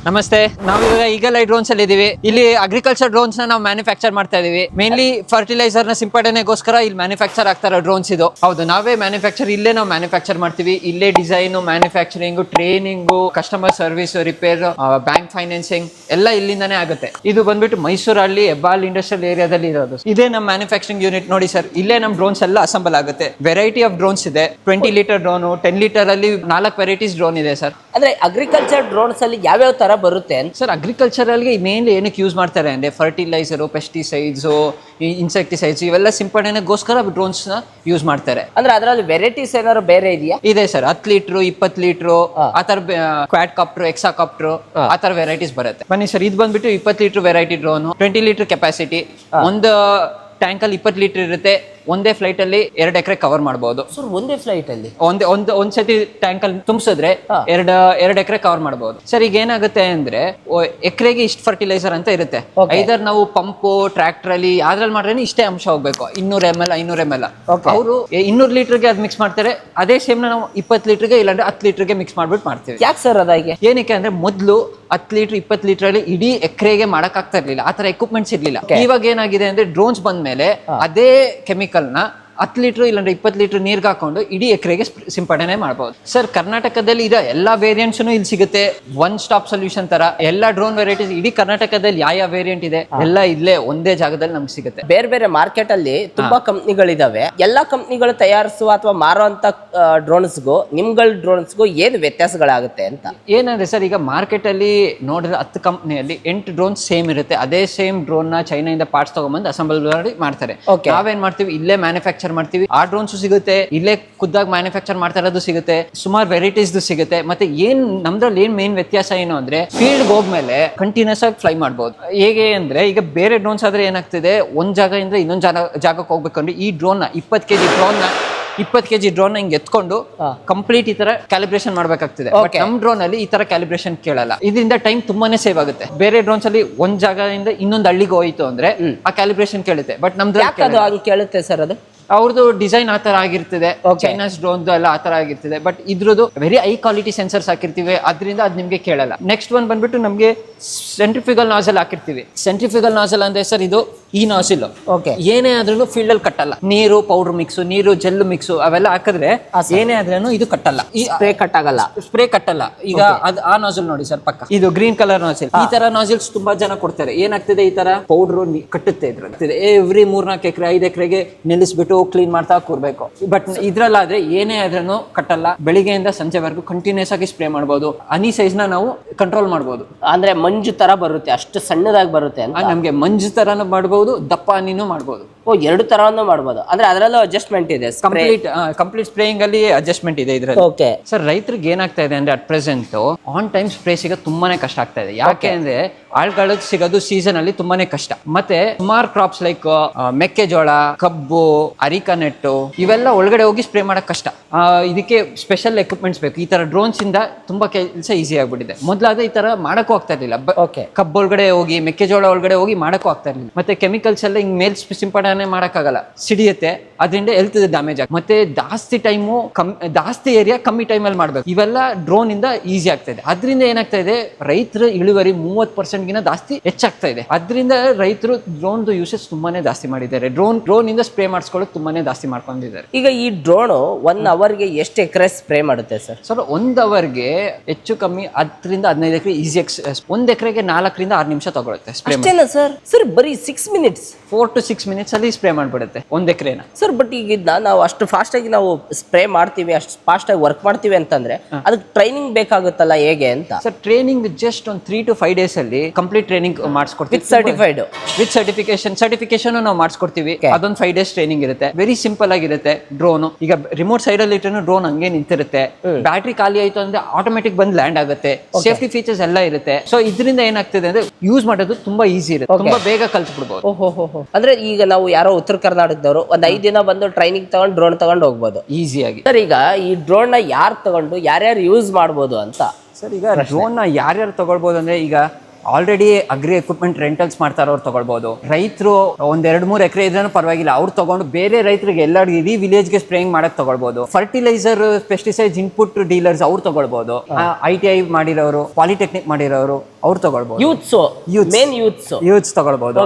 ನಮಸ್ತೆ, ನಾವಿವಾಗ eagle drones ಅಲ್ಲಿ ಇದೀವಿ. ಇಲ್ಲಿ ಅಗ್ರಿಕಲ್ಚರ್ ಡ್ರೋನ್ಸ್ ನಾವು ಮ್ಯಾನುಫ್ಯಾಕ್ಚರ್ ಮಾಡ್ತಾ ಇದೀವಿ. ಮೇನ್ಲಿ ಫರ್ಟಿಲೈಸರ್ ನ ಸಿಂಪಡಣೆಗೋಸ್ಕರ ಇಲ್ಲಿ ಮ್ಯಾನುಫ್ಯಾಕ್ಚರ್ ಆಗ್ತಾರ ಡ್ರೋನ್ಸ್. ಇದು ಹೌದು, ನಾವೇ ಮ್ಯಾನುಫ್ಯಾಕ್ಚರ್ ಇಲ್ಲೇ ನಾವು ಮ್ಯಾನುಫ್ಯಾಕ್ಚರ್ ಮಾಡ್ತೀವಿ. ಇಲ್ಲೇ design, manufacturing, training, customer service, repair, bank financing ಎಲ್ಲ ಇಲ್ಲಿಂದಾನೇ ಆಗುತ್ತೆ. ಇದು ಬಂದ್ಬಿಟ್ಟು ಮೈಸೂರಲ್ಲಿ ಹೆಬ್ಬಾಳ್ ಇಂಡಸ್ಟ್ರಿಯಲ್ ಏರಿಯಾದಲ್ಲಿ ಇರೋದು. ಇದೇ ನಮ್ಮ ಮ್ಯಾನುಫ್ಯಾಕ್ಚರಿಂಗ್ ಯೂನಿಟ್. ನೋಡಿ ಸರ್, ಇಲ್ಲೇ ನಮ್ಮ ಡ್ರೋನ್ಸ್ ಎಲ್ಲ ಅಸೆಂಬಲ್ ಆಗುತ್ತೆ. ವೆರೈಟಿ ಆಫ್ ಡ್ರೋನ್ಸ್ ಇದೆ. 20 ಲೀಟರ್ ಡ್ರೋನ್, 10 ಲೀಟರ್ ಅಲ್ಲಿ 4 ವೆರೈಟೀಸ್ ಡ್ರೋನ್ ಇದೆ ಸರ್. ಅಂದ್ರೆ ಅಗ್ರಿಕಲ್ಚರ್ ಡ್ರೋನ್ಸ್ ಅಲ್ಲಿ ಯಾವ್ಯಾವ ತರ ಬರುತ್ತೆ ಸರ್? ಅಗ್ರಿಕಲ್ಚರ್ ಅಲ್ಲಿ ಮೇನ್ಲಿ ಏನಕ್ಕೆ ಯೂಸ್ ಮಾಡ್ತಾರೆ ಅಂದ್ರೆ ಫರ್ಟಿಲೈಸರ್, ಪೆಸ್ಟಿಸೈಡ್ಸ್, ಇನ್ಸೆಕ್ಟಿಸೈಡ್ಸ್ ಇವೆಲ್ಲ ಸಿಂಪಡಣೆಗೋಸ್ಕರ ಡ್ರೋನ್ಸ್ ನ ಯೂಸ್ ಮಾಡ್ತಾರೆ. ಅಂದ್ರೆ ಅದರಲ್ಲಿ ವೆರೈಟೀಸ್ ಏನಾದ್ರು ಬೇರೆ ಇದೆಯಾ? ಇದೆ ಸರ್, 10 ಲೀಟರ್, 20 ಲೀಟರ್ ಆತರ ಕ್ವಾಡ್ ಕಾಪ್ಟರ್, ಎಕ್ಸಾ ಕಾಪ್ಟರ್ ಆತರ ವೆರೈಟೀಸ್ ಬರುತ್ತೆ. ಬನ್ನಿ ಸರ್, ಇದು ಬಂದ್ಬಿಟ್ಟು 20 litre variety drone. 20 litre capacity. ಒಂದು ಟ್ಯಾಂಕ್ ಅಲ್ಲಿ 20 ಲೀಟರ್ ಇರುತ್ತೆ. ಒಂದೇ ಫ್ಲೈಟ್ ಅಲ್ಲಿ 2 ಎಕರೆ ಕವರ್ ಮಾಡಬಹುದು ಸರ್. ಒಂದೇ ಫ್ಲೈಟ್ ಅಲ್ಲಿ ಒಂದ್ ಸತಿ ಟ್ಯಾಂಕ್ ಅಲ್ಲಿ ತುಂಬಿಸಿದ್ರೆ 2 ಎಕರೆ ಕವರ್ ಮಾಡಬಹುದು ಸರ್. ಈಗ ಏನಾಗುತ್ತೆ ಅಂದ್ರೆ ಎಕರೆಗೆ ಇಷ್ಟು ಫರ್ಟಿಲೈಸರ್ ಅಂತ ಇರುತ್ತೆ. ಐದರ್ ನಾವು ಪಂಪು, ಟ್ರಾಕ್ಟರ್ ಅಲ್ಲಿ ಯಾವ್ದ್ರಲ್ಲಿ ಮಾಡ್ರೆ ಇಷ್ಟೇ ಅಂಶ ಹೋಗ್ಬೇಕು. 200 ml 500 ml. ಅವರು 200 ಲೀಟರ್ಗೆ ಅದ್ ಮಿಕ್ಸ್ ಮಾಡ್ತಾರೆ. ಅದೇ ಸೇಮ್ ನಾವು 20 ಲೀಟರ್ಗೆ ಇಲ್ಲಾಂದ್ರೆ 10 ಲೀಟರ್ಗೆ ಮಿಕ್ಸ್ ಮಾಡ್ಬಿಟ್ಟು ಮಾಡ್ತೀವಿ. ಯಾಕೆ ಸರ್ ಅದಾಗೆ? ಏನಕ್ಕೆ ಅಂದ್ರೆ ಮೊದ್ಲು 10 ಲೀಟರ್ 20 ಲೀಟರ್ ಅಲ್ಲಿ ಇಡೀ ಎಕರೆಗೆ ಮಾಡಕ್ ಆಗ್ತಾ ಇರ್ಲಿಲ್ಲ. ಆತರ ಎಕ್ವಿಪ್ಮೆಂಟ್ಸ್ ಇರ್ಲಿಲ್ಲ. ಇವಾಗ ಏನಾಗಿದೆ ಅಂದ್ರೆ ಡ್ರೋನ್ಸ್ ಬಂದ್ಮೇಲೆ ಅದೇ ಕೆಮಿಕಲ್ ನ 10 ಲೀಟರ್ ಇಲ್ಲಾಂದ್ರೆ 20 ಲೀಟರ್ ನೀರ್ಗೆ ಹಾಕೊಂಡು ಇಡೀ ಎಕರೆಗೆ ಸಿಂಪಡಣೆ ಮಾಡಬಹುದು ಸರ್. ಕರ್ನಾಟಕದಲ್ಲಿ ಇರೋ ಎಲ್ಲಾ ವೇರಿಯಂಟ್ಸ್ ಇಲ್ಲಿ ಸಿಗುತ್ತೆ. ಒನ್ ಸ್ಟಾಪ್ ಸೊಲ್ಯೂಷನ್ ತರ ಎಲ್ಲಾ ಡ್ರೋನ್ ವೆರೈಟೀಸ್ ಇಡೀ ಕರ್ನಾಟಕದಲ್ಲಿ ಯಾವ ವೇರಿಯಂಟ್ ಇದೆ ಎಲ್ಲ ಇಲ್ಲೇ ಒಂದೇ ಜಾಗದಲ್ಲಿ ನಮ್ಗೆ ಸಿಗುತ್ತೆ. ಬೇರೆ ಬೇರೆ ಮಾರ್ಕೆಟ್ ಅಲ್ಲಿ ತುಂಬಾ ಕಂಪ್ನಿಗಳಿದಾವೆ. ಎಲ್ಲಾ ಕಂಪ್ನಿಗಳು ತಯಾರಿಸುವ ಅಥವಾ ಮಾರುವಂತ ಡ್ರೋನ್ಸ್ಗೂ ನಿಮ್ಗಳ ಡ್ರೋನ್ಸ್ಗೂ ಏನ್ ವ್ಯತ್ಯಾಸಗಳಾಗುತ್ತೆ ಅಂತ? ಏನಂದ್ರೆ ಸರ್, ಈಗ ಮಾರ್ಕೆಟ್ ಅಲ್ಲಿ ನೋಡಿದ್ರೆ 10 ಕಂಪ್ನಿಯಲ್ಲಿ 8 ಡ್ರೋನ್ ಸೇಮ್ ಇರುತ್ತೆ. ಅದೇ ಸೇಮ್ ಡ್ರೋನ್ ನ ಚೈನಾದಿಂದ ಪಾರ್ಟ್ಸ್ ತಗೊಂಡ್ಬಂದು ಅಸೆಂಬಲ್ ಮಾಡಿ ಮಾಡ್ತಾರೆ. ನಾವೇನ್ ಮಾಡ್ತೀವಿ, ಇಲ್ಲೇ ಮ್ಯಾನುಫ್ಯಾಕ್ಚರ್ ಮಾಡ್ತೀವಿ. ಆ ಡ್ರೋನ್ಸ್ ಸಿಗುತ್ತೆ, ಇಲ್ಲೇ ಖುದ್ದಾಗಿ ಮ್ಯಾನುಫ್ಯಾಕ್ಚರ್ ಮಾಡ್ತಾ ಇರೋದು ಸಿಗುತ್ತೆ. ಸುಮಾರು ವೆರೈಟೀಸ್ ಸಿಗುತ್ತೆ. ಮತ್ತೆ ಏನ್ ನಮ್ದ್ರಲ್ಲಿ ಏನ್ ಮೇನ್ ವ್ಯತ್ಯಾಸ ಏನು ಅಂದ್ರೆ ಫೀಲ್ಡ್ ಹೋಗ್ಮೇಲೆ ಕಂಟಿನ್ಯೂಸ್ ಆಗಿ ಫ್ಲೈ ಮಾಡಬಹುದು. ಹೇಗೆ ಅಂದ್ರೆ ಈಗ ಬೇರೆ ಡ್ರೋನ್ಸ್ ಆದ್ರೆ ಏನಾಗ್ತಿದೆ, ಒಂದ್ ಜಾಗದಿಂದ ಇನ್ನೊಂದ್ ಜಾಗಕ್ಕೆ ಹೋಗ್ಬೇಕಂದ್ರೆ ಈ ಡ್ರೋನ್ ನ 20 kg ಡ್ರೋನ್ ಹಿಂಗ್ ಎತ್ಕೊಂಡು ಕಂಪ್ಲೀಟ್ ಈ ತರ ಕ್ಯಾಲಿಬ್ರೇಷನ್ ಮಾಡ್ಬೇಕಾಗ್ತದೆ. ಬಟ್ ನಮ್ ಡ್ರೋನ್ ಅಲ್ಲಿ ಈ ತರ ಕ್ಯಾಲಿಬ್ರೇಷನ್ ಕೇಳಲ್ಲ. ಇದರಿಂದ ಟೈಮ್ ತುಂಬಾನೇ ಸೇವ್ ಆಗುತ್ತೆ. ಬೇರೆ ಡ್ರೋನ್ಸ್ ಅಲ್ಲಿ ಒಂದ್ ಜಾಗದಿಂದ ಇನ್ನೊಂದ್ ಹಳ್ಳಿಗೆ ಹೋಯ್ತು ಅಂದ್ರೆ ಆ ಕ್ಯಾಲಿಬ್ರೇಷನ್ ಕೇಳುತ್ತೆ. ಬಟ್ ನಮ್ದು ಕೇಳುತ್ತೆ ಸರ್ ಅದು ಅವ್ರದ್ದು ಡಿಸೈನ್ ಆತರ ಆಗಿರ್ತದೆ. ಚೈನಾಸ್ ಡ್ರೋನ್ ಎಲ್ಲ ಆತರ ಆಗಿರ್ತದೆ. ಬಟ್ ಇದ್ರದ್ದು ವೆರಿ ಹೈ ಕ್ವಾಲಿಟಿ ಸೆನ್ಸರ್ಸ್ ಹಾಕಿರ್ತೀವಿ. ಅದರಿಂದ ಅದ್ ನಿಮ್ಗೆ ಕೇಳಲ್ಲ. ನೆಕ್ಸ್ಟ್ ಒನ್ ಬಂದ್ಬಿಟ್ಟು ನಮ್ಗೆ ಸೆಂಟ್ರಿಫ್ಯೂಗಲ್ ನಾಸಲ್ ಹಾಕಿರ್ತೀವಿ. ಸೆಂಟ್ರಿಫ್ಯೂಗಲ್ ನಾಸಲ್ ಅಂದ್ರೆ ಸರ್, ಇದು ಈ ನಾಸಿಲ್ ಏನೇ ಆದ್ರೂ ಫೀಲ್ಡ್ ಅಲ್ಲಿ ಕಟ್ಟಲ್ಲ. ನೀರು ಪೌಡರ್ ಮಿಕ್ಸ್, ನೀರು ಜೆಲ್ ಮಿಕ್ಸ್ ಅವೆಲ್ಲ ಹಾಕಿದ್ರೆ ಏನೇ ಆದ್ರೂ ಇದು ಕಟ್ಟಲ್ಲ. ಈ ಸ್ಪ್ರೇ ಕಟ್ಟಾಗಲ್ಲ. ಸ್ಪ್ರೇ ಕಟ್ಟಲ್ಲ. ಈಗ ಆ ನಾಸಲ್ ನೋಡಿ ಸರ್, ಪಕ್ಕ ಇದು ಗ್ರೀನ್ ಕಲರ್ ನಾಸಿಲ್. ಈ ತರ ನಾಸಿಲ್ಸ್ ತುಂಬಾ ಜನ ಕೊಡ್ತಾರೆ. ಏನಾಗ್ತದೆ, ಈ ತರ ಪೌಡರ್ ಕಟ್ಟುತ್ತೆ. ಇದ್ರಲ್ಲಿ ಎವ್ರಿ 3-4 ಎಕರೆ 5 ಎಕರೆಗೆ ನಿಲ್ಲಿಸ್ಬಿಟ್ಟು ಕ್ಲೀನ್ ಮಾಡ್ತಾ ಕೂರ್ಬೇಕು. ಬಟ್ ಇದ್ರಲ್ಲಾದ್ರೆ ಏನೇ ಆದ್ರೂ ಕಟ್ಟಲ್ಲ. ಬೆಳಿಗ್ಗೆಯಿಂದ ಸಂಜೆವರೆಗೂ ಕಂಟಿನ್ಯೂಸ್ ಆಗಿ ಸ್ಪ್ರೇ ಮಾಡಬಹುದು. ಹನಿ ಸೈಜ್ ನ ನಾವು ಕಂಟ್ರೋಲ್ ಮಾಡಬಹುದು. ಅಂದ್ರೆ ಮಂಜು ತರ ಬರುತ್ತೆ, ಅಷ್ಟು ಸಣ್ಣದಾಗಿ ಬರುತ್ತೆ ಅಂತ. ನಮ್ಗೆ ಮಂಜು ತರನು ಮಾಡಬಹುದು, ದಪ್ಪ ಹನಿನೂ ಮಾಡಬಹುದು. ಎರಡು ತರವನ್ನು ಮಾಡಬಹುದು. ಅಂದ್ರೆ ಅದರಲ್ಲೂ ಅಡ್ಜಸ್ಟ್ಮೆಂಟ್ ಇದೆ. ಕಂಪ್ಲೀಟ್ ಸ್ಪ್ರೇಯಿಂಗ್ ಅಲ್ಲಿ ಅಡ್ಜಸ್ಟ್ಮೆಂಟ್ ಇದೆ ಇದ್ರಲ್ಲಿ. ಸರ್, ರೈತರಿಗೆ ಏನಾಗ್ತಾ ಇದೆ ಅಂದ್ರೆ at present on time spray ಸಿಗೋದು ತುಂಬಾನೇ ಕಷ್ಟ ಆಗ್ತಾ ಇದೆ. ಯಾಕೆ ಅಂದ್ರೆ ಆಳ್ಗಳು ಸಿಗೋದು ಸೀಸನ್ ಅಲ್ಲಿ ತುಂಬಾನೇ ಕಷ್ಟ. ಮತ್ತೆ ಸುಮಾರು ಕ್ರಾಪ್ಸ್ ಲೈಕ್ ಮೆಕ್ಕೆಜೋಳ, ಕಬ್ಬು, ಅರಿಕನೆಟ್ಟು ಇವೆಲ್ಲ ಒಳಗಡೆ ಹೋಗಿ ಸ್ಪ್ರೇ ಮಾಡಕ್ ಕಷ್ಟ. ಇದಕ್ಕೆ ಸ್ಪೆಷಲ್ ಎಕ್ವಿಪ್ಮೆಂಟ್ಸ್ ಬೇಕು. ಈ ತರ ಡ್ರೋನ್ಸ್ ಇಂದ ತುಂಬಾ ಕೆಲಸ ಈಸಿ ಆಗ್ಬಿಟ್ಟಿದೆ. ಮೊದ್ಲಾದ್ರೆ ಈ ತರ ಮಾಡಕ್ಕೂ ಆಗ್ತಾ ಇರ್ಲಿಲ್ಲ. ಕಬ್ಬು ಒಳಗಡೆ ಹೋಗಿ, ಮೆಕ್ಕೆಜೋಳ ಒಳಗಡೆ ಹೋಗಿ ಮಾಡಕ್ಕೂ ಆಗ್ತಾ ಇರ್ಲಿಲ್ಲ. ಮತ್ತೆ ಕೆಮಿಕಲ್ಸ್ ಎಲ್ಲ ಹಿಂಗ್ ಮೇಲ್ ಸಿಂಪಡಣೆ ಮಾಡಕ್ಕಾಗಲ್ಲ, ಸಿಡಿಯುತ್ತೆ. ಅದರಿಂದ ಹೆಲ್ತ್ ಡ್ಯಾಮೇಜ್ ಆಗುತ್ತೆ. ಮತ್ತೆ ಜಾಸ್ತಿ ಏರಿಯಾ ಕಮ್ಮಿ ಟೈಮ್ ಅಲ್ಲಿ ಮಾಡ್ಬೇಕು. ಇವೆಲ್ಲ ಡ್ರೋನ್ ಇಂದ ಈಸಿ ಆಗ್ತಾ ಇದೆ. ಅದರಿಂದ ಏನಾಗ್ತಾ ಇದೆ, ರೈತರ ಇಳುವರಿ 30% ಗಿನ ಜಾಸ್ತಿ ಹೆಚ್ಚಾಗ್ತಾ ಇದೆ. ಅದರಿಂದ ರೈತರು ಡ್ರೋನ್ ಯೂಸೇಜ್ ತುಂಬಾನೇ ಜಾಸ್ತಿ ಮಾಡಿದ್ದಾರೆ. ಡ್ರೋನ್ ಇಂದ ಸ್ಪ್ರೇ ಮಾಡಿಸ್ಕೊಳ್ಳೋದು ತುಂಬಾನೇ ಜಾಸ್ತಿ ಮಾಡ್ಕೊಂಡಿದ್ದಾರೆ. ಈಗ ಈ ಡ್ರೋನ್ 1 ಅವರ್ಗೆ ಎಷ್ಟು ಎಕರೆ ಸ್ಪ್ರೇ ಮಾಡುತ್ತೆ ಸರ್? 1 ಅವರ್ಗೆ ಹೆಚ್ಚು ಕಮ್ಮಿ 10 ರಿಂದ 15 ಎಕರೆ ಈಸಿ. 1 ಎಕರೆಗೆ 4 ರಿಂದ 6 ನಿಮಿಷ ತಗೊಳುತ್ತೆ ಸ್ಪ್ರೇ. ಸರ್ ಬರೀ 6 ಮಿನಿಟ್ಸ್, 4 to 6 minutes ಅಲ್ಲಿ ಸ್ಪ್ರೇ ಮಾಡ್ಬಿಡುತ್ತೆ 1 ಎಕರೆನ ಸರ್. ಬಟ್ ಈಗ ನಾವು ಅಷ್ಟು ಫಾಸ್ಟ್ ಆಗಿ ನಾವು ಸ್ಪ್ರೇ ಮಾಡ್ತೀವಿ, ಅಷ್ಟು ಫಾಸ್ಟ್ ಆಗಿ ವರ್ಕ್ ಮಾಡ್ತೀವಿ ಅಂತಂದ್ರೆ ಅದಕ್ಕೆ ಟ್ರೈನಿಂಗ್ ಬೇಕಾಗುತ್ತಲ್ಲ, ಹೇಗೆ ಅಂತ? ಸರ್, ಟ್ರೈನಿಂಗ್ ಜಸ್ಟ್ ಒಂದು 3 to 5 days ಅಲ್ಲಿ ಕಂಪ್ಲೀಟ್ ಟ್ರೈನಿಂಗ್ ಮಾಡಿಸ್ಕೊಡ್ತೀವಿ. ವಿತ್ ಸರ್ಟಿಫಿಕೇಶನ್ ನಾವು ಮಾಡಿಸ್ಕೊಡ್ತೀವಿ. ಅದೊಂದು 5 days ಟ್ರೈನಿಂಗ್ ಇರುತ್ತೆ. ವೆರಿ ಸಿಂಪಲ್ ಆಗಿರುತ್ತೆ ಡ್ರೋನ್. ಈಗ ರಿಮೋಟ್ ಸೈಡ್ ಅಲ್ಲಿ ಇಟ್ಟರು ಡ್ರೋನ್ ಹಂಗೆ ನಿಂತಿರುತ್ತೆ. ಬ್ಯಾಟ್ರಿ ಖಾಲಿ ಆಯ್ತು ಅಂದ್ರೆ ಆಟೋಮೆಟಿಕ್ ಬಂದು ಲ್ಯಾಂಡ್ ಆಗುತ್ತೆ. ಸೇಫ್ಟಿ ಫೀಚರ್ಸ್ ಎಲ್ಲ ಇರುತ್ತೆ. ಸೊ ಇದರಿಂದ ಏನಾಗ್ತದೆ ಅಂದ್ರೆ ಯೂಸ್ ಮಾಡೋದು ತುಂಬಾ ಈಸಿ ಇರುತ್ತೆ. ತುಂಬಾ ಬೇಗ ಕಲ್ತ್ಬಿಡ್ಬೋದು. ಅಂದ್ರೆ ಈಗ ನಾವು ಯಾರೋ ಉತ್ತರ ಕರ್ನಾಟಕದವರು ಒಂದ್ 5 ದಿನ ಬಂದು ಟ್ರೈನಿಂಗ್ ತಗೊಂಡು ಡ್ರೋನ್ ತಗೊಂಡು ಹೋಗ್ಬೋದು ಈಸಿಯಾಗಿ. ಸರ್, ಈಗ ಈ ಡ್ರೋನ್ ನ ಯಾರು ತಗೊಂಡು ಯಾರ್ಯಾರು ಯೂಸ್ ಮಾಡ್ಬೋದು ಅಂತ? ಸರ್, ಈಗ ಡ್ರೋನ್ ನ ಯಾರ್ಯಾರು ತಗೊಳ್ಬಹುದು ಅಂದ್ರೆ ಈಗ ಆಲ್ರೆಡಿ ಅಗ್ರಿ ಎಕ್ವಿಪ್ಮೆಂಟ್ ರೆಂಟಲ್ಸ್ ಮಾಡ್ತಾರವ್ರು ತಗೊಳ್ಬಹುದು. ರೈತರು ಒಂದ್ 2-3 ಎಕರೆ ಇದ್ರೂ ಪರವಾಗಿಲ್ಲ, ಅವ್ರು ತಗೊಂಡು ಬೇರೆ ರೈತರಿಗೆ ಎಲ್ಲರಿಗೂ ಇಡೀ ವಿಲೇಜ್ಗೆ ಸ್ಪ್ರೇಯಿಂಗ್ ಮಾಡಕ್ ತಗೊಳ್ಬಹುದು. ಫರ್ಟಿಲೈಸರ್ ಪೆಸ್ಟಿಸೈಡ್ಸ್ ಇನ್ಪುಟ್ ಡೀಲರ್ಸ್ ಅವ್ರು ತಗೊಳ್ಬಹುದು. ITI ಮಾಡಿರೋರು, ಪಾಲಿಟೆಕ್ನಿಕ್ ಮಾಡಿರೋರು ಅವ್ರು ತಗೊಳ್ಬಹುದು. ಯೂತ್ಸ್ ತಗೊಳ್ಬಹುದು.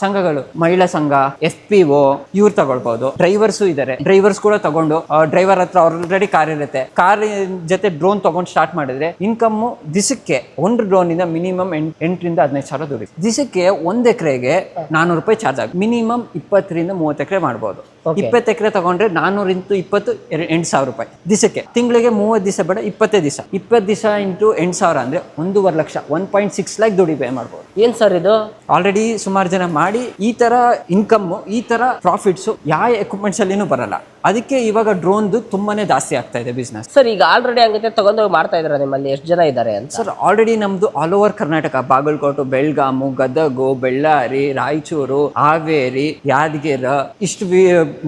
ಸಂಘಗಳು, ಮಹಿಳಾ ಸಂಘ, FPO ಇವ್ರು ತಗೊಳ್ಬಹುದು. ಡ್ರೈವರ್ಸ್ ಇದಾರೆ, ಡ್ರೈವರ್ಸ್ ಕೂಡ ತಗೊಂಡು ಡ್ರೈವರ್ ಹತ್ರ ಆಲ್ರೆಡಿ ಕಾರ್ ಇರುತ್ತೆ, ಕಾರ್ ಜೊತೆ ಡ್ರೋನ್ ತಗೊಂಡು ಸ್ಟಾರ್ಟ್ ಮಾಡಿದ್ರೆ ಇನ್ಕಮ್ ದಿಸಕ್ಕೆ ಒಂದು ಡ್ರೋನ್ ಇಂದ ಮಿನಿಮಮ್ 8ರಿಂದ 15 ಸಾವಿರ ದುಡಿ. ದಿಸಕ್ಕೆ 1 ಎಕರೆಗೆ 400 ರೂಪಾಯಿ ಚಾರ್ಜ್ ಆಗುತ್ತೆ. ಮಿನಿಮಮ್ 20ರಿಂದ 30 ಎಕರೆ ಮಾಡ್ಬೋದು. 20 ಎಕರೆ ತಗೊಂಡ್ರೆ 400 × 20 8,000 ರೂಪಾಯಿ ದಿಸಕ್ಕೆ. ತಿಂಗಳಿಗೆ 30 ದಿವಸ ಬೇಡ, 20 ದಿವಸ, 20 ದಿವಸ ಇಂಟು 8,000 ಅಂದ್ರೆ 1.5 ಲಕ್ಷ, 1.6 ಲ್ಯಾಕ್ ದುಡಿ ಪೇ ಮಾಡ್ಬೋದು. ಏನ್ ಸರ್ ಇದು? ಆಲ್ರೆಡಿ ಸುಮಾರು ಜನ ಮಾಡಿ ಈ ತರ ಇನ್ಕಮ್, ಈ ತರ ಪ್ರಾಫಿಟ್ಸ್ ಯಾವ ಎಕ್ವಿಪ್ಮೆಂಟ್ಸ್ ಅಲ್ಲಿನೂ ಬರಲ್ಲ. ಅದಕ್ಕೆ ಇವಾಗ ಡ್ರೋನ್ದು ತುಂಬಾನೇ ಜಾಸ್ತಿ ಆಗ್ತಾ ಇದೆ ಬಿಸ್ನೆಸ್. ಸರ್ ಈಗ ಆಲ್ರೆಡಿ ಹಂಗೈತೆ ತಗೊಂಡೋಗಿ ಮಾಡ್ತಾ ಇದಾರೆ. ನಿಮ್ಮಲ್ಲಿ ಎಷ್ಟು ಜನ ಇದ್ದಾರೆ ಅಂತ? ಸರ್ ಆಲ್ರೆಡಿ ನಮ್ದು ಆಲ್ ಓವರ್ ಕರ್ನಾಟಕ, ಬಾಗಲಕೋಟೆ, ಬೆಳಗಾಮು, ಗದಗು, ಬಳ್ಳಾರಿ, ರಾಯಚೂರು, ಹಾವೇರಿ, ಯಾದಗಿರಿ, ಇಷ್ಟು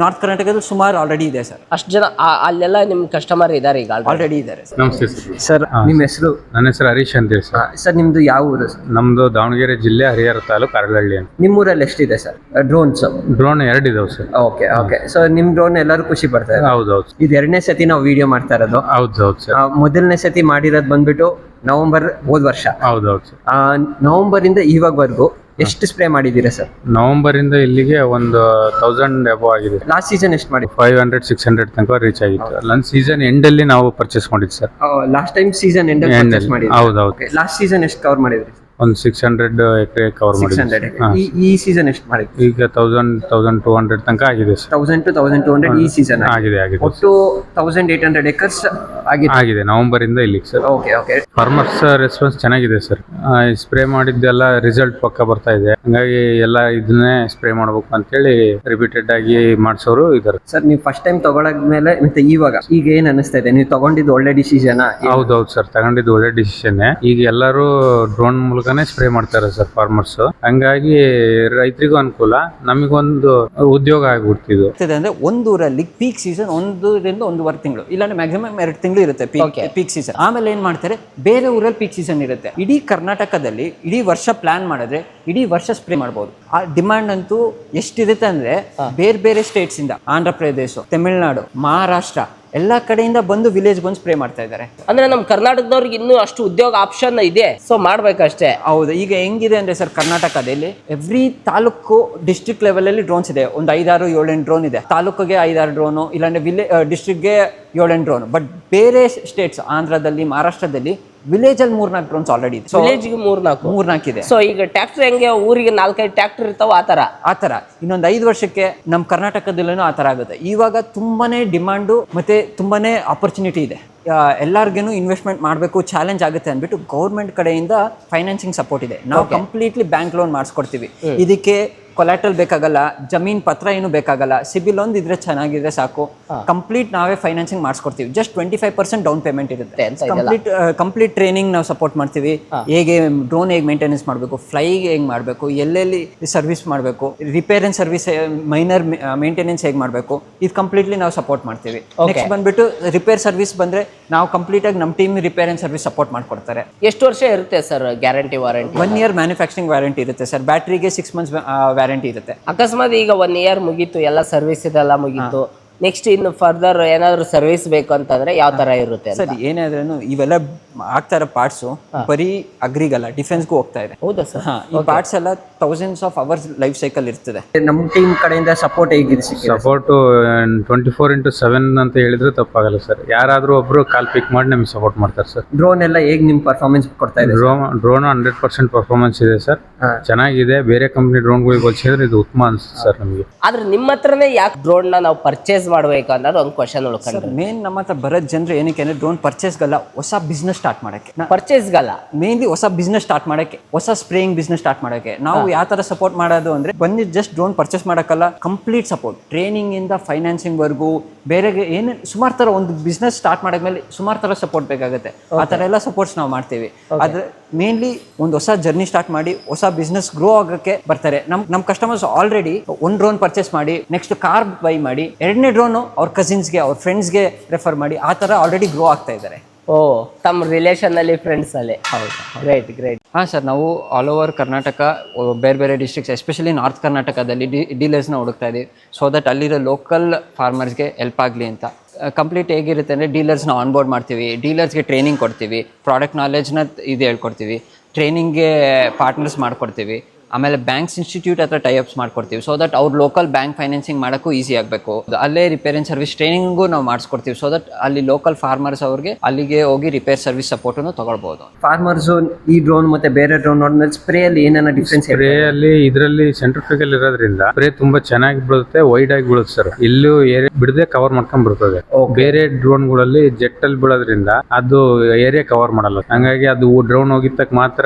ನಾರ್ತ್ ಕರ್ನಾಟಕದಲ್ಲಿ ಸುಮಾರು ಆಲ್ರೆಡಿ ಇದೆ ಸರ್. ಅಷ್ಟು ಜನ ಅಲ್ಲೆಲ್ಲ ನಿಮ್ ಕಸ್ಟಮರ್ ಇದ್ದಾರೆ ಈಗ ಆಲ್ರೆಡಿ ಇದ್ದಾರೆ. ನಮಸ್ತೆ ಸರ್, ನಿಮ್ಮ ಹೆಸರು? ನನ್ನ ಹೆಸರು ಹರೀಶ್ ಅಂತ ಸರ್. ಸರ್ ನಿಮ್ದು ಯಾವ ಊರು ಸರ್? ನಮ್ದು ದಾವಣಗೆರೆ ಜಿಲ್ಲೆ ಹರಿಹರ ತಾಲೂಕು ಅರಳಹಳ್ಳಿ ಅಂತ. ನಿಮ್ಮೂರಲ್ಲಿ ಎಷ್ಟಿದೆ ಸರ್ ಡ್ರೋನ್ಸ್? ಡ್ರೋನ್ 2 ಇದಾವೆ ಸರ್. ಓಕೆ. ಸೊ ನಿಮ್ ಡ್ರೋನ್ ಎಲ್ಲರೂ ಖುಷಿ ಪಡ್ತಾರೆ? ಹೌದೌದು. ಇದು 2ನೇ ಸತಿ ನಾವು ವಿಡಿಯೋ ಮಾಡ್ತಾ ಇರೋದು. ಹೌದೌದು ಸರ್. ಮೊದಲನೇ ಸತಿ ಮಾಡಿರೋದು ಬಂದ್ಬಿಟ್ಟು ನವೆಂಬರ್ ಹೋದ ವರ್ಷ. ಹೌದೌದು ಸರ್. ನವೆಂಬರ್ ಇಂದ ಇವಾಗವರೆಗೂ ಎಷ್ಟು ಸ್ಪ್ರೇ ಮಾಡಿದ್ದೀರಾ ಸರ್? ನವೆಂಬರ್ ಇಂದ ಇಲ್ಲಿಗೆ ಒಂದು 1000 ಅಬೋ ಆಗಿದೆ. ಲಾಸ್ಟ್ ಸೀಸನ್ ಎಷ್ಟು ಮಾಡಿ? 500-600 ತನಕ ರೀಚ್ ಆಗಿತ್ತು. ನನ್ನ ಸೀಸನ್ ಎಂಡ್ ಅಲ್ಲಿ ನಾವು ಪರ್ಚೇಸ್ ಮಾಡಿದ್ವಿ sir. Last time season end purchase ಮಾಡಿದ್ವಿ. ಹೌದೌದು. ಲಾಸ್ಟ್ ಸೀಸನ್ ಎಷ್ಟು ಕವರ್ ಮಾಡಿದ್ರಿ? ಒಂದು 600 ಎಕರೆ ಕವರ್ ಮಾಡಿದ್ವಿ. ಈ ಸೀಸನ್ ಎಷ್ಟು ಮಾಡಿದ್ವಿ? ಈಗ 1000-1200 ತನಕ ಆಗಿದೆ ಸರ್. 1000 to 1200 ಈ ಸೀಸನ್ ಆಗಿದೆ. ಒಟ್ಟು 1800 ಎಕರ್ಸ್ ಆಗಿದೆ ನವೆಂಬರ್ ಇಂದ ಇಲ್ಲಿಗೆ ಸರ್. ಓಕೆ. ಫಾರ್ಮರ್ಸ್ ರೆಸ್ಪಾನ್ಸ್ ಚೆನ್ನಾಗಿದೆ ಸರ್. ಸ್ಪ್ರೇ ಮಾಡಿದ್ದೆಲ್ಲ ರಿಸಲ್ಟ್ ಪಕ್ಕ ಬರ್ತಾ ಇದೆ. ಹಂಗಾಗಿ ಎಲ್ಲ ಇದನ್ನೇ ಸ್ಪ್ರೇ ಮಾಡ್ಬೇಕು ಅಂತೇಳಿ ರಿಪೀಟೆಡ್ ಆಗಿ ಮಾಡಿಸೋರು ಇದಾರೆ ಸರ್. ನೀವು ಫಸ್ಟ್ ಟೈಮ್ ತಗೊಳದ್ಮೇಲೆ ಮತ್ತೆ ಈಗ ಏನ್ ಅನಿಸ್ತಾ ಇದೆ? ನೀವು ತಗೊಂಡಿದ್ದು ಒಳ್ಳೆ ಡಿಸಿಷನ್? ಹೌದೌದು ಸರ್, ತಗೊಂಡಿದ್ದು ಒಳ್ಳೆ ಡಿಸಿಷನ್. ಈಗ ಎಲ್ಲರೂ ಡ್ರೋನ್ ಮೂಲಕ ಸ್ಪ್ರೇ ಮಾಡ್ತಾರೆ ಸರ್ ಫಾರ್ಮರ್ಸ್. ಹಂಗಾಗಿ ರೈತರಿಗೂ ಅನುಕೂಲ, ನಮಗೊಂದು ಉದ್ಯೋಗ ಆಗ್ಬಿಡ್ತಿದ್ದು. ಅಂದ್ರೆ ಒಂದೂರಲ್ಲಿ ಪೀಕ್ ಸೀಸನ್ 1ರಿಂದ 1.5 ತಿಂಗಳು, ಇಲ್ಲಾಂದ್ರೆ ಮ್ಯಾಕ್ಸಿಮಮ್ 2 ತಿಂಗಳು ಇರುತ್ತೆ ಪೀಕ್ ಸೀಸನ್. ಆಮೇಲೆ ಏನ್ ಮಾಡ್ತಾರೆ, ಬೇರೆ ಊರಲ್ಲಿ ಪೀಕ್ ಸೀಸನ್ ಇರುತ್ತೆ. ಇಡೀ ಕರ್ನಾಟಕದಲ್ಲಿ ಇಡೀ ವರ್ಷ ಪ್ಲಾನ್ ಮಾಡಿದ್ರೆ ಇಡೀ ವರ್ಷ ಸ್ಪ್ರೇ ಮಾಡಬಹುದು. ಆ ಡಿಮಾಂಡ್ ಅಂತೂ ಎಷ್ಟಿರುತ್ತೆ ಅಂದ್ರೆ ಬೇರೆ ಸ್ಟೇಟ್ಸ್ ಇಂದ, ಆಂಧ್ರ ಪ್ರದೇಶ, ತಮಿಳುನಾಡು, ಮಹಾರಾಷ್ಟ್ರ ಎಲ್ಲಾ ಕಡೆಯಿಂದ ಬಂದು ವಿಲೇಜ್ ಬಂದು ಸ್ಪ್ರೇ ಮಾಡ್ತಾ ಇದ್ದಾರೆ. ಅಂದ್ರೆ ನಮ್ಮ ಕರ್ನಾಟಕದವ್ರಿಗೆ ಇನ್ನೂ ಅಷ್ಟು ಉದ್ಯೋಗ ಆಪ್ಷನ್ ಇದೆ, ಸೊ ಮಾಡ್ಬೇಕಷ್ಟೇ. ಹೌದು. ಈಗ ಹೆಂಗಿದೆ ಅಂದ್ರೆ ಸರ್, ಕರ್ನಾಟಕದಲ್ಲಿ ಎವ್ರಿ ತಾಲೂಕು ಡಿಸ್ಟ್ರಿಕ್ಟ್ ಲೆವೆಲ್ ಅಲ್ಲಿ ಡ್ರೋನ್ಸ್ ಇದೆ. ಒಂದು 5-6-7 ಡ್ರೋನ್ ಇದೆ. ತಾಲೂಕಿಗೆ 5-6 ಡ್ರೋನು, ಇಲ್ಲಾಂದ್ರೆ ಡಿಸ್ಟ್ರಿಕ್ಟ್ಗೆ 7 ಡ್ರೋನ್. ಬಟ್ ಬೇರೆ ಸ್ಟೇಟ್ಸ್, ಆಂಧ್ರದಲ್ಲಿ, ಮಹಾರಾಷ್ಟ್ರದಲ್ಲಿ ವಿಲೇಜ್ ಅಲ್ಲಿ 3-4 ಡ್ರೋನ್ಸ್ ಆಲ್ರೆಡಿ ಇದೆ. ವಿಲೇಜ್ಗೆ 3-4 ಇದೆ. ಸೊ ಈಗ ಟ್ರ್ಯಾಕ್ಟರ್ ಹೆಂಗೆ ಊರಿಗೆ 4-5 ಟ್ರ್ಯಾಕ್ಟರ್ ಇರ್ತಾವ, ಆ ತರ ಇನ್ನೊಂದು 5 ವರ್ಷಕ್ಕೆ ನಮ್ಮ ಕರ್ನಾಟಕದಲ್ಲೂ ಆ ತರ ಆಗುತ್ತೆ. ಇವಾಗ ತುಂಬಾನೇ ಡಿಮಾಂಡು ಮತ್ತೆ ತುಂಬಾನೇ ಆಪರ್ಚುನಿಟಿ ಇದೆ. ಎಲ್ಲಾರ್ಗೇನು ಇನ್ವೆಸ್ಟ್ಮೆಂಟ್ ಮಾಡಬೇಕು, ಚಾಲೆಂಜ್ ಆಗುತ್ತೆ ಅಂದ್ಬಿಟ್ಟು ಗೌರ್ಮೆಂಟ್ ಕಡೆಯಿಂದ ಫೈನಾನ್ಸಿಂಗ್ ಸಪೋರ್ಟ್ ಇದೆ. ನಾವು ಕಂಪ್ಲೀಟ್ಲಿ ಬ್ಯಾಂಕ್ ಲೋನ್ ಮಾಡಿಸ್ಕೊಡ್ತೀವಿ. ಇದಕ್ಕೆ ಕೊಲಾಟ್ರಲ್ ಬೇಕಾಗಲ್ಲ, ಜಮೀನ್ ಪತ್ರ ಏನು ಬೇಕಾಗಲ್ಲ, ಸಿಬಿಲ್ ಒಂದು ಇದ್ರೆ ಚೆನ್ನಾಗಿದ್ರೆ ಸಾಕು. ಕಂಪ್ಲೀಟ್ ನಾವೇ ಫೈನಾನ್ಸಿಂಗ್ ಮಾಡಿಸ್ಕೊಡ್ತೀವಿ. ಜಸ್ಟ್ 25% ಡೌನ್ ಪೇಮೆಂಟ್ ಇರುತ್ತೆ. ಕಂಪ್ಲೀಟ್ ಟ್ರೈನಿಂಗ್ ನಾವು ಸಪೋರ್ಟ್ ಮಾಡ್ತೀವಿ. ಹೇಗೆ ಡ್ರೋನ್ ಹೇಗೆ ಮೇಂಟೆನೆನ್ಸ್ ಮಾಡಬೇಕು, ಫ್ಲೈ ಹೇಗೆ ಮಾಡಬೇಕು, ಎಲ್ಲೆಲ್ಲಿ ಸರ್ವಿಸ್ ಮಾಡಬೇಕು, repair and service, minor maintenance ಹೇಗೆ ಮಾಡಬೇಕು, ಇದು ಕಂಪ್ಲೀಟ್ಲಿ ನಾವು ಸಪೋರ್ಟ್ ಮಾಡ್ತೀವಿ. ನೆಕ್ಸ್ಟ್ ಬಂದ್ಬಿಟ್ಟು ರಿಪೇರ್ ಸರ್ವಿಸ್ ಬಂದ್ರೆ ನಾವು ಕಂಪ್ಲೀಟ್ ಆಗಿ ನಮ್ಮ team repair and service support ಮಾಡ್ಕೊಡ್ತಾರೆ. ಎಷ್ಟು ವರ್ಷ ಇರುತ್ತೆ sir guarantee, warranty? 1 year manufacturing warranty ಇರುತ್ತೆ ಸರ್. ಬ್ಯಾಟ್ರಿಗೆ 6 months ವ್ಯಾರಂಟಿ ಇರುತ್ತೆ. ಅಕಸ್ಮಾತ್ ಈಗ 1 year ಮುಗೀತು, ಎಲ್ಲ ಸರ್ವಿಸ್ ಇದೆಲ್ಲ ಮುಗೀತು, ನೆಕ್ಸ್ಟ್ ಇನ್ನು ಫರ್ದರ್ ಏನಾದ್ರು ಸರ್ವಿಸ್ ಬೇಕು ಅಂತಂದ್ರೆ ಯಾವ ತರ ಇರುತ್ತೆ ಸರ್? ಏನಾದ್ರೂ ಇವೆಲ್ಲ ಆಗ್ತಾ ಇರೋ ಪಾರ್ಟ್ಸ್ ಬರೀ ಅಗ್ರಿಗಲ್ಲ, ಡಿಫೆನ್ಸ್ಗೂ ಹೋಗ್ತಾ ಇದೆ. ಹೌದಾ ಸರ್? ಈ ಪಾರ್ಟ್ಸ್ ಎಲ್ಲ thousands of hours life cycle ಇರ್ತದೆ. ನಮ್ಮ ಟೀಮ್ ಕಡೆಯಿಂದ ಸಪೋರ್ಟ್ ಹೇಗಿದೆ? ಸಪೋರ್ಟ್ 24/7 ಅಂತ ಹೇಳಿದ್ರೆ ತಪ್ಪಾಗಲ್ಲ ಸರ್. ಯಾರಾದ್ರೂ ಒಬ್ರು ಕಾಲ್ ಪಿಕ್ ಮಾಡಿ ನಮಗೆ ಸಪೋರ್ಟ್ ಮಾಡ್ತಾರೆ ಸರ್. ಡ್ರೋನ್ ಎಲ್ಲ ಹೇಗೆ ನಿಮ್ ಪರ್ಫಾರ್ಮೆನ್ಸ್ ಕೊಡ್ತಾ ಇದೆ? ಡ್ರೋನ್ 100% ಪರ್ಫಾರ್ಮೆನ್ಸ್ ಇದೆ ಸರ್, ಚೆನ್ನಾಗಿದೆ. ಬೇರೆ ಕಂಪ್ನಿ ಡ್ರೋನ್ಗಳಿಗೆ ಹೋಲಿಸಿದ್ರೆ ಇದು ಉತ್ತಮ ಅನ್ಸುತ್ತೆ ಸರ್ ನಮಗೆ. ಆದ್ರೆ ನಿಮ್ಮ ಹತ್ರನೇ ಯಾಕೆ ಡ್ರೋನ್ ನಾವು ಪರ್ಚೇಸ್ ಮಾಡ್ಬೇಕು ಅನ್ನೋದು ಒಂದು ಕ್ವಶನ್ ಉಳ್ಕೊಂಡ್ರೆ. ಮೇನ್ ನಮ್ಮ ಹತ್ರ ಬರೋದ್ ಜನರು ಏನಕ್ಕೆ ಅಂದ್ರೆ ಡ್ರೋನ್ ಪರ್ಚೇಸ್ಗಲ್ಲ, ಹೊಸ ಬಿಸ್ನೆಸ್ ಸ್ಟಾರ್ಟ್ ಮಾಡಕ್ಕೆ. ಪರ್ಚೇಸ್ಗಲ್ಲ, ಮೇನ್ಲಿ ಹೊಸ ಬಿಸ್ನೆಸ್ ಸ್ಟಾರ್ಟ್ ಮಾಡಕ್ಕೆ, ಹೊಸ ಸ್ಪ್ರೇಯಿಂಗ್ ಬಿಸ್ನೆಸ್ ಸ್ಟಾರ್ಟ್ ಮಾಡಕ್ಕೆ. ನಾವು ಯಾವ ತರ ಸಪೋರ್ಟ್ ಮಾಡೋದು ಅಂದ್ರೆ, ಬಂದು ಜಸ್ಟ್ ಡ್ರೋನ್ ಪರ್ಚೇಸ್ ಮಾಡಕ್ಕಲ್ಲ, ಕಂಪ್ಲೀಟ್ ಸಪೋರ್ಟ್, ಟ್ರೈನಿಂಗ್ ಇಂದ ಫೈನಾನ್ಸಿಂಗ್ ವರ್ಗು, ಬೇರೆ ಏನು ಸುಮಾರು ತರ ಒಂದು ಬಿಸ್ನೆಸ್ ಸ್ಟಾರ್ಟ್ ಮಾಡಿದ್ಮೇಲೆ ಸುಮಾರು ತರ ಸಪೋರ್ಟ್ ಬೇಕಾಗುತ್ತೆ. ಆ ತರ ಎಲ್ಲ ಸಪೋರ್ಟ್ಸ್ ನಾವು ಮಾಡ್ತೀವಿ. ಆದ್ರೆ ಮೇನ್ಲಿ ಒಂದು ಹೊಸ ಜರ್ನಿ ಸ್ಟಾರ್ಟ್ ಮಾಡಿ ಹೊಸ ಬಿಸ್ನೆಸ್ ಗ್ರೋ ಆಗಕ್ಕೆ ಬರ್ತಾರೆ. ನಮ್ ಕಸ್ಟಮರ್ಸ್ ಆಲ್ರೆಡಿ 1 ಡ್ರೋನ್ ಪರ್ಚೇಸ್ ಮಾಡಿ, ನೆಕ್ಸ್ಟ್ ಕಾರ್ ಬೈ ಮಾಡಿ, 2ನೇ ಡ್ರೋನ್ ಅವ್ರ ಕಸಿನ್ಸ್ಗೆ, ಅವ್ರ ಫ್ರೆಂಡ್ಸ್ಗೆ ರೆಫರ್ ಮಾಡಿ, ಆ ತರ ಆಲ್ರೆಡಿ ಗ್ರೋ ಆಗ್ತಾ ಇದ್ದಾರೆ. ಓ, ತಮ್ಮ ರಿಲೇಷನ್ ಅಲ್ಲಿ, ಫ್ರೆಂಡ್ಸ್ ಅಲ್ಲಿ. ಹೌದು. ಗ್ರೇಟ್. ಹಾಂ ಸರ್, ನಾವು ಆಲ್ ಓವರ್ ಕರ್ನಾಟಕ ಬೇರೆ ಬೇರೆ ಡಿಸ್ಟ್ರಿಕ್ಸ್, ಎಸ್ಪೆಷಲಿ ನಾರ್ತ್ ಕರ್ನಾಟಕದಲ್ಲಿ ಡೀಲರ್ಸ್ನ ಹುಡುಕ್ತಾ ಇದ್ದೀವಿ. ಸೊ ದಟ್ ಅಲ್ಲಿರೋ ಲೋಕಲ್ ಫಾರ್ಮರ್ಸ್ಗೆ ಹೆಲ್ಪ್ ಆಗಲಿ ಅಂತ. ಕಂಪ್ಲೀಟ್ ಹೇಗಿರುತ್ತೆ ಅಂದರೆ ಡೀಲರ್ಸ್ನ ಆನ್ಬೋರ್ಡ್ ಮಾಡ್ತೀವಿ, ಡೀಲರ್ಸ್ಗೆ ಟ್ರೈನಿಂಗ್ ಕೊಡ್ತೀವಿ, ಪ್ರಾಡಕ್ಟ್ ನಾಲೆಜ್ನ ಇದು ಹೇಳ್ಕೊಡ್ತೀವಿ, ಟ್ರೈನಿಂಗ್ಗೆ ಪಾರ್ಟ್ನರ್ಸ್ ಮಾಡ್ಕೊಡ್ತೀವಿ. ಆಮೇಲೆ ಬ್ಯಾಂಕ್ಸ್ ಇನ್ಸ್ಟಿಟ್ಯೂಟ್ ಹತ್ರ ಟೈಅಪ್ಸ್ ಮಾಡ್ಕೊಡ್ತೀವಿ. ಸೊ ದಟ್ ಅವ್ರು ಲೋಕಲ್ ಬ್ಯಾಂಕ್ ಫೈನಾನ್ಸಿಂಗ್ ಮಾಡೋಕ್ಕೂ ಈಸಿ ಆಗಬೇಕು. ಅಲ್ಲೇ ರಿಪೇರಿಂಗ್ ಸರ್ವಿಸ್ ಟ್ರೈನಿಂಗು ನಾವು ಮಾಡಿಸ್ಕೊಡ್ತೀವಿ. ಸೊ ದಟ್ ಅಲ್ಲಿ ಲೋಕಲ್ ಫಾರ್ಮರ್ಸ್ ಅವ್ರಿಗೆ ಅಲ್ಲಿಗೆ ಹೋಗಿ ರಿಪೇರ್ ಸರ್ವಿಸ್ ಸಪೋರ್ಟನ್ನು ತೊಗೊಳ್ಬೋದು. ಫಾರ್ಮರ್ಸು ಈ ಡ್ರೋನ್ ಮತ್ತೆ ಬೇರೆ ಡ್ರೋನ್ ನೋಡಿದ್ಮೇಲೆ ಸ್ಪ್ರೇ ಅಲ್ಲಿ ಏನೇನೋ ಡಿಫ್ರೆನ್ಸ್? ಸ್ಪ್ರೇ ಅಲ್ಲಿ ಇದರಲ್ಲಿ ಸೆಂಟ್ರಿಫ್ಯೂಗಲ್ ಇರೋದ್ರಿಂದ ಸ್ಪ್ರೇ ತುಂಬಾ ಚೆನ್ನಾಗಿ ಬೀಳುತ್ತೆ, ವೈಡ್ ಆಗಿ ಬೀಳುತ್ತೆ ಸರ್. ಇಲ್ಲೂ ಏರಿಯಾ ಬಿಡದೆ ಕವರ್ ಮಾಡ್ಕೊಂಡ್ ಬರ್ತದೆ. ಬೇರೆ ಡ್ರೋನ್ಗಳಲ್ಲಿ ಜೆಟ್ ಅಲ್ಲಿ ಬೀಳೋದ್ರಿಂದ ಅದು ಏರಿಯಾ ಕವರ್ ಮಾಡಲ್ಲ. ಹಂಗಾಗಿ ಅದು ಡ್ರೋನ್ ಹೋಗಿದ್ದಕ್ಕೆ ಮಾತ್ರ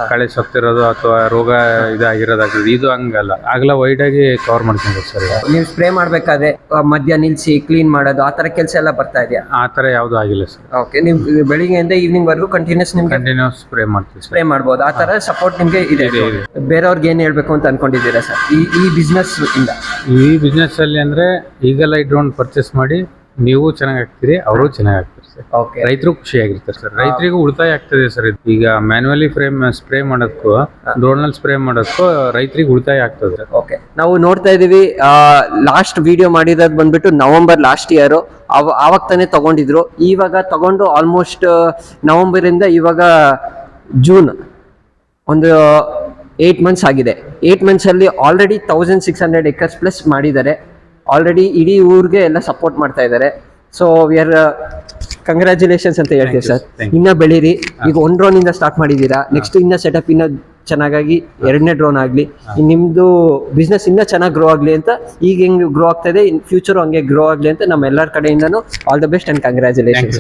ಕಳೆ ಸತ್ತಿರೋದು ಅಥವಾ ರೋಗ ಇದಾಗಿರೋದಾಗ್ತದೆ. ಇದು ಹಂಗಲ್ಲ, ಆಗಲ ವೈಡ್ ಆಗಿ ಕವರ್ ಮಾಡ್ಕೊಂಡು ಸರ್. ನೀವು ಸ್ಪ್ರೇ ಮಾಡ್ಬೇಕಾದ್ರೆ ಮಧ್ಯ ನಿಲ್ಸಿ ಕ್ಲೀನ್ ಮಾಡೋದು ಆ ತರ ಕೆಲಸ ಎಲ್ಲ ಬರ್ತಾ ಇದೆಯಾ? ಆ ತರ ಯಾವ್ದು ಆಗಿಲ್ಲ ಸರ್. ಓಕೆ, ನೀವು ಬೆಳಿಗ್ಗೆಯಿಂದ ಈವ್ನಿಂಗ್ ವರ್ಗು ಕಂಟಿನ್ಯೂಸ್ ನಿಮ್ಗೆ ಕಂಟಿನ್ಯೂಸ್ ಸ್ಪ್ರೇ ಮಾಡ್ತೀವಿ ಸರ್. ಸ್ಪ್ರೇ ಮಾಡ್ಬೋದು, ಆ ತರ ಸಪೋರ್ಟ್ ನಿಮ್ಗೆ ಇದೆ. ಬೇರೆಯವ್ರಿಗೆ ಏನ್ ಹೇಳ್ಬೇಕು ಅಂತ ಅನ್ಕೊಂಡಿದ್ದೀರಾ ಸರ್ ಈ ಬಿಸ್ನೆಸ್ ಇಂದ? ಈ ಬಿಸ್ನೆಸ್ ಅಲ್ಲಿ ಅಂದ್ರೆ ಈಗೆಲ್ಲ ಈ ಡ್ರೋನ್ ಪರ್ಚೇಸ್ ಮಾಡಿ ನೀವು ಚೆನ್ನಾಗಿ ಆಗ್ತೀರಿ, ಅವರು ಚೆನ್ನಾಗಿ ಆಗ್ತಾರೆ ಸರ್. ಓಕೆ, ರೈತರು ಖುಷಿಯಾಗಿರ್ತಾರೆ ಸರ್. ರೈತರಿಗೂ ಉಳಿತಾಯ ಆಗ್ತದೆ ಸರ್. ಈಗ ಮ್ಯಾನ್ಯುವಲಿ ಸ್ಪ್ರೇ ಮಾಡೋದಕ್ಕೂ ಡ್ರೋನ್ ನಲ್ಲಿ ಸ್ಪ್ರೇ ಮಾಡೋದಕ್ಕೂ ರೈತರಿಗೆ ಉಳಿತಾಯ ಆಗ್ತದೆ. ಓಕೆ, ನಾವು ನೋಡ್ತಾ ಇದೀವಿ ಲಾಸ್ಟ್ ವಿಡಿಯೋ ಮಾಡಿರೋದು ಬಂದ್ಬಿಟ್ಟು ನವೆಂಬರ್ ಲಾಸ್ಟ್ ಇಯರ್. ಆವಾಗ ತಾನೇ ತಗೊಂಡಿದ್ರು. ಇವಾಗ ತಗೊಂಡು ಆಲ್ಮೋಸ್ಟ್ ನವೆಂಬರ್ ಇಂದ ಇವಾಗ ಜೂನ್ ಒಂದು 8 ಮಂತ್ಸ್ ಆಗಿದೆ. 8 ಮಂತ್ಸ್ ಅಲ್ಲಿ ಆಲ್ರೆಡಿ 1600 ಎಕರ್ಸ್ ಪ್ಲಸ್ ಮಾಡಿದ್ದಾರೆ. ಆಲ್ರೆಡಿ ಇಡೀ ಊರಿಗೆ ಎಲ್ಲ ಸಪೋರ್ಟ್ ಮಾಡ್ತಾ ಇದ್ದಾರೆ. ಸೊ ವಿ ಆರ್ ಕಂಗ್ರ್ಯಾಚುಲೇಷನ್ಸ್ ಅಂತ ಹೇಳ್ತೀವಿ ಸರ್. ಇನ್ನ ಬೆಳೀರಿ. ಈಗ 1 ಡ್ರೋನ್ ಇಂದ ಸ್ಟಾರ್ಟ್ ಮಾಡಿದ್ದೀರಾ, ನೆಕ್ಸ್ಟ್ ಇನ್ನ ಸೆಟಪ್ ಇನ್ನ ಚೆನ್ನಾಗಾಗಿ 2ನೇ ಡ್ರೋನ್ ಆಗಲಿ, ನಿಮ್ದು ಬಿಸ್ನೆಸ್ ಇನ್ನ ಚೆನ್ನಾಗಿ ಗ್ರೋ ಆಗಲಿ ಅಂತ. ಈಗ ಹೆಂಗ್ ಗ್ರೋ ಆಗ್ತಾ ಇದೆ, ಇನ್ ಫ್ಯೂಚರ್ ಹಂಗೆ ಗ್ರೋ ಆಗಲಿ ಅಂತ ನಮ್ಮ ಎಲ್ಲರ ಕಡೆಯಿಂದನೂ all the best and congratulations.